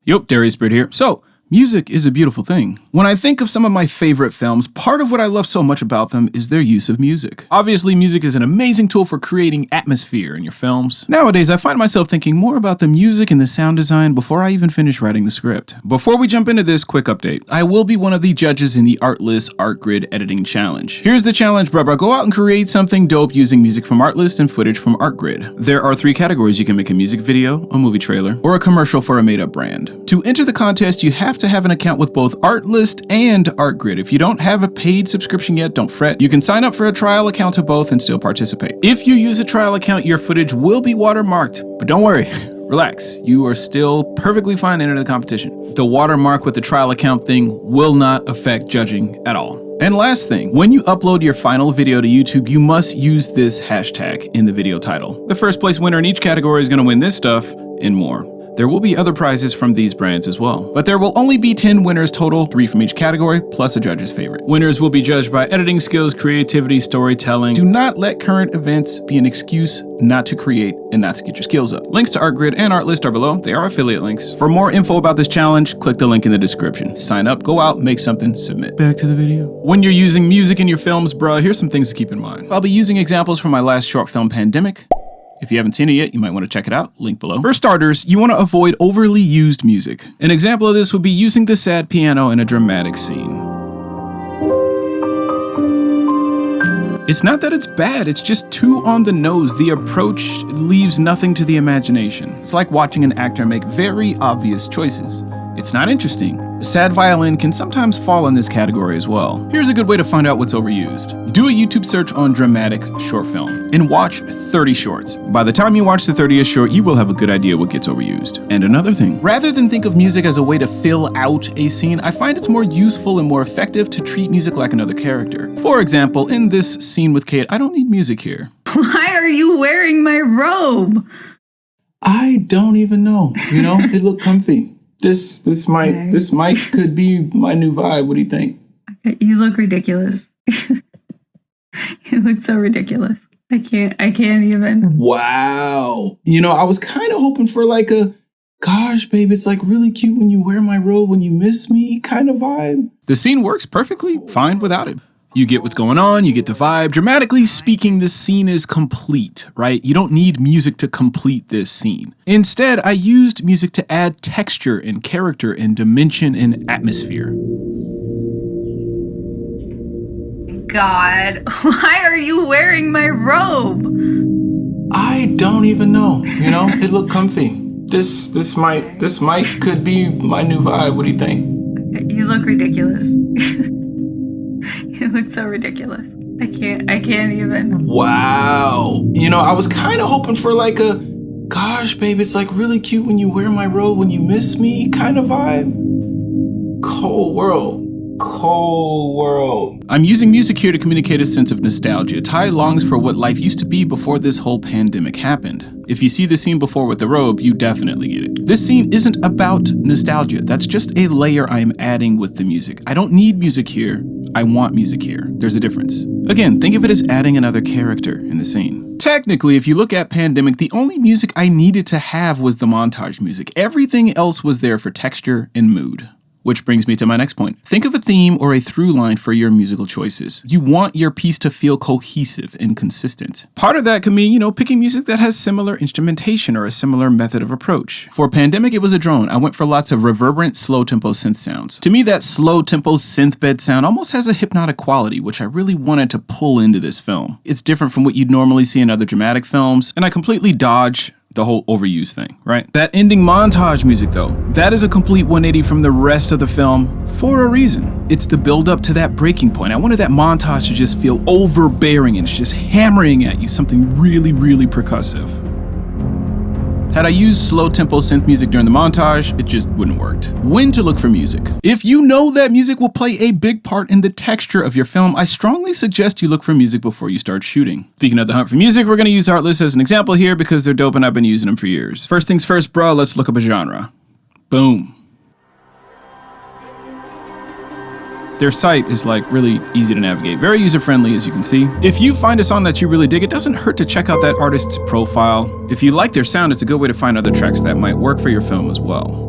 Yup, Darius Bird here. So, music is a beautiful thing. When I think of some of my favorite films, part of what I love so much about them is their use of music. Obviously, music is an amazing tool for creating atmosphere in your films. Nowadays, I find myself thinking more about the music and the sound design before I even finish writing the script. Before we jump into this, quick update. I will be one of the judges in the Artless Art Grid Editing Challenge. Here's the challenge, bruh. Go out and create something dope using music from Artless and footage from ArtGrid. There are 3 categories. You can make a music video, a movie trailer, or a commercial for a made-up brand. To enter the contest, you have to have an account with both Artlist and ArtGrid. If you don't have a paid subscription yet, don't fret. You can sign up for a trial account to both and still participate. If you use a trial account, your footage will be watermarked, but don't worry. Relax, you are still perfectly fine to enter the competition. The watermark with the trial account thing will not affect judging at all. And last thing, when you upload your final video to YouTube, you must use this hashtag in the video title. The first place winner in each category is going to win this stuff and more. There will be other prizes from these brands as well. But there will only be 10 winners total, 3 from each category, plus a judge's favorite. Winners will be judged by editing skills, creativity, storytelling. Do not let current events be an excuse not to create and not to get your skills up. Links to ArtGrid and Artlist are below. They are affiliate links. For more info about this challenge, click the link in the description. Sign up, go out, make something, submit. Back to the video. When you're using music in your films, bruh, here's some things to keep in mind. I'll be using examples from my last short film, Pandemic. If you haven't seen it yet, you might want to check it out, link below. For starters, you want to avoid overly used music. An example of this would be using the sad piano in a dramatic scene. It's not that it's bad, it's just too on the nose. The approach leaves nothing to the imagination. It's like watching an actor make very obvious choices. It's not interesting. The sad violin can sometimes fall in this category as well. Here's a good way to find out what's overused. Do a YouTube search on dramatic short film and watch 30 shorts. By the time you watch the 30th short, you will have a good idea what gets overused. And another thing, rather than think of music as a way to fill out a scene, I find it's more useful and more effective to treat music like another character. For example, in this scene with Kate, I don't need music here. Why are you wearing my robe? I don't even know. You know, it looked comfy. This mic could be my new vibe. What do you think? Okay, you look ridiculous. You look so ridiculous. I can't even. Wow. You know, I was kind of hoping for like a, gosh, babe, it's like really cute when you wear my robe when you miss me kind of vibe. The scene works perfectly fine without it. You get what's going on, you get the vibe. Dramatically speaking, this scene is complete, right? You don't need music to complete this scene. Instead, I used music to add texture and character and dimension and atmosphere. God, why are you wearing my robe? I don't even know. You know, it looked comfy. This mic could be my new vibe. What do you think? Okay, you look ridiculous. You look so ridiculous. I can't even. Wow. You know, I was kind of hoping for like a, gosh, babe, it's like really cute when you wear my robe when you miss me kind of vibe. Cold world. Cold world. I'm using music here to communicate a sense of nostalgia. Ty longs for what life used to be before this whole pandemic happened. If you see the scene before with the robe, you definitely get it. This scene isn't about nostalgia. That's just a layer I'm adding with the music. I don't need music here. I want music here. There's a difference. Again, think of it as adding another character in the scene. Technically, if you look at Pandemic, the only music I needed to have was the montage music. Everything else was there for texture and mood. Which brings me to my next point. Think of a theme or a through line for your musical choices. You want your piece to feel cohesive and consistent. Part of that can mean, you know, picking music that has similar instrumentation or a similar method of approach. For Pandemic, it was a drone. I went for lots of reverberant, slow tempo synth sounds. To me, that slow tempo synth bed sound almost has a hypnotic quality, which I really wanted to pull into this film. It's different from what you'd normally see in other dramatic films, and I completely dodge the whole overused thing, right? That ending montage music though, that is a complete 180 from the rest of the film for a reason. It's the build up to that breaking point. I wanted that montage to just feel overbearing and it's just hammering at you, something really, really percussive. Had I used slow tempo synth music during the montage, it just wouldn't have worked. When to look for music. If you know that music will play a big part in the texture of your film, I strongly suggest you look for music before you start shooting. Speaking of the hunt for music, we're gonna use Artless as an example here because they're dope and I've been using them for years. First things first, bro, let's look up a genre. Boom. Their site is like really easy to navigate, very user-friendly as you can see. If you find a song that you really dig, it doesn't hurt to check out that artist's profile. If you like their sound, it's a good way to find other tracks that might work for your film as well.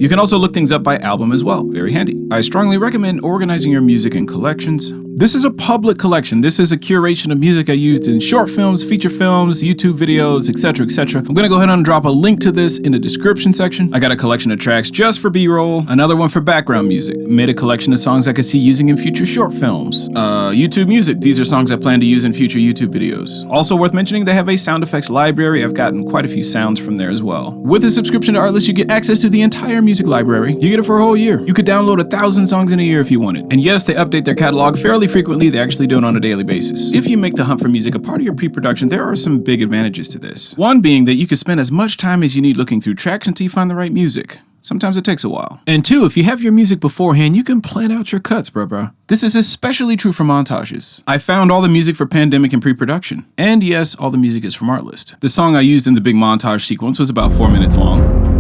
You can also look things up by album as well. Very handy. I strongly recommend organizing your music in collections. This is a public collection. This is a curation of music I used in short films, feature films, YouTube videos, etc., etc. I'm gonna go ahead and drop a link to this in the description section. I got a collection of tracks just for B-roll, another one for background music. Made a collection of songs I could see using in future short films. YouTube music. These are songs I plan to use in future YouTube videos. Also worth mentioning, they have a sound effects library. I've gotten quite a few sounds from there as well. With a subscription to Artless, you get access to the entire music library. You get it for a whole year. You could download 1,000 songs in a year if you wanted. And yes, they update their catalog fairly frequently. They actually do it on a daily basis. If you make the hunt for music a part of your pre-production, there are some big advantages to this. One being that you can spend as much time as you need looking through tracks until you find the right music. Sometimes it takes a while. And two, if you have your music beforehand, you can plan out your cuts, bruh. This is especially true for montages. I found all the music for Pandemic in pre-production. And yes, all the music is from Artless. The song I used in the big montage sequence was about 4 minutes long.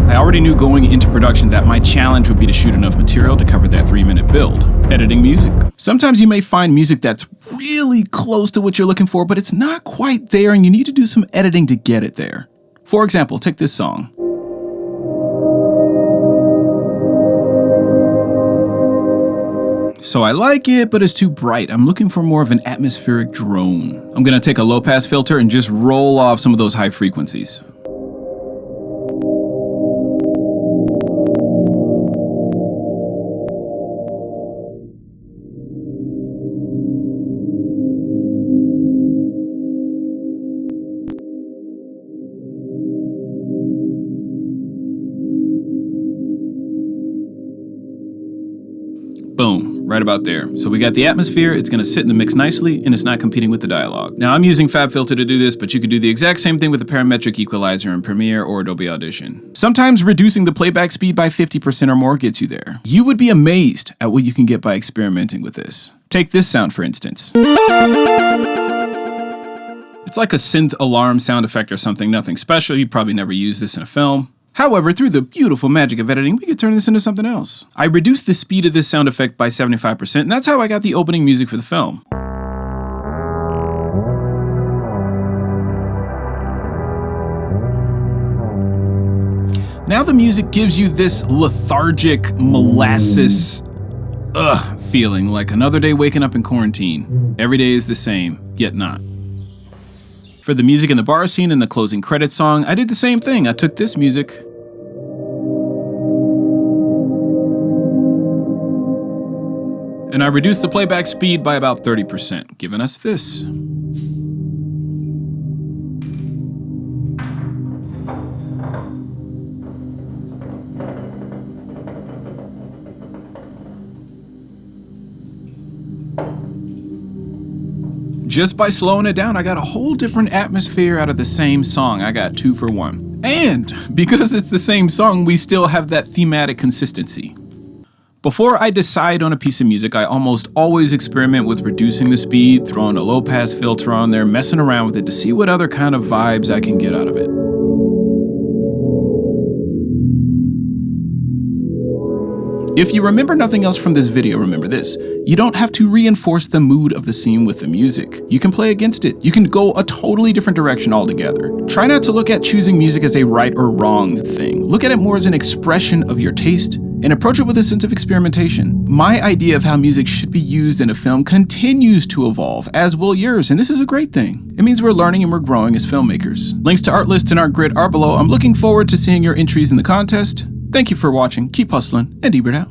I already knew going into production that my challenge would be to shoot enough material to cover that 3-minute build. Editing music. Sometimes you may find music that's really close to what you're looking for, but it's not quite there and you need to do some editing to get it there. For example, take this song. So I like it, but it's too bright. I'm looking for more of an atmospheric drone. I'm gonna take a low pass filter and just roll off some of those high frequencies. Boom, right about there. So we got the atmosphere, it's gonna sit in the mix nicely, and it's not competing with the dialogue. Now I'm using FabFilter to do this, but you could do the exact same thing with the parametric equalizer in Premiere or Adobe Audition. Sometimes reducing the playback speed by 50% or more gets you there. You would be amazed at what you can get by experimenting with this. Take this sound for instance. It's like a synth alarm sound effect or something, nothing special. You'd probably never use this in a film. However, through the beautiful magic of editing, we could turn this into something else. I reduced the speed of this sound effect by 75%, and that's how I got the opening music for the film. Now the music gives you this lethargic, molasses, feeling, like another day waking up in quarantine. Every day is the same, yet not. For the music in the bar scene and the closing credits song, I did the same thing. I took this music and I reduced the playback speed by about 30%, giving us this. Just by slowing it down, I got a whole different atmosphere out of the same song. I got 2 for 1. And because it's the same song, we still have that thematic consistency. Before I decide on a piece of music, I almost always experiment with reducing the speed, throwing a low pass filter on there, messing around with it to see what other kind of vibes I can get out of it. If you remember nothing else from this video, remember this. You don't have to reinforce the mood of the scene with the music. You can play against it. You can go a totally different direction altogether. Try not to look at choosing music as a right or wrong thing. Look at it more as an expression of your taste and approach it with a sense of experimentation. My idea of how music should be used in a film continues to evolve, as will yours, and this is a great thing. It means we're learning and we're growing as filmmakers. Links to Artless and Artgrid are below. I'm looking forward to seeing your entries in the contest. Thank you for watching, keep hustling, and Ebert out.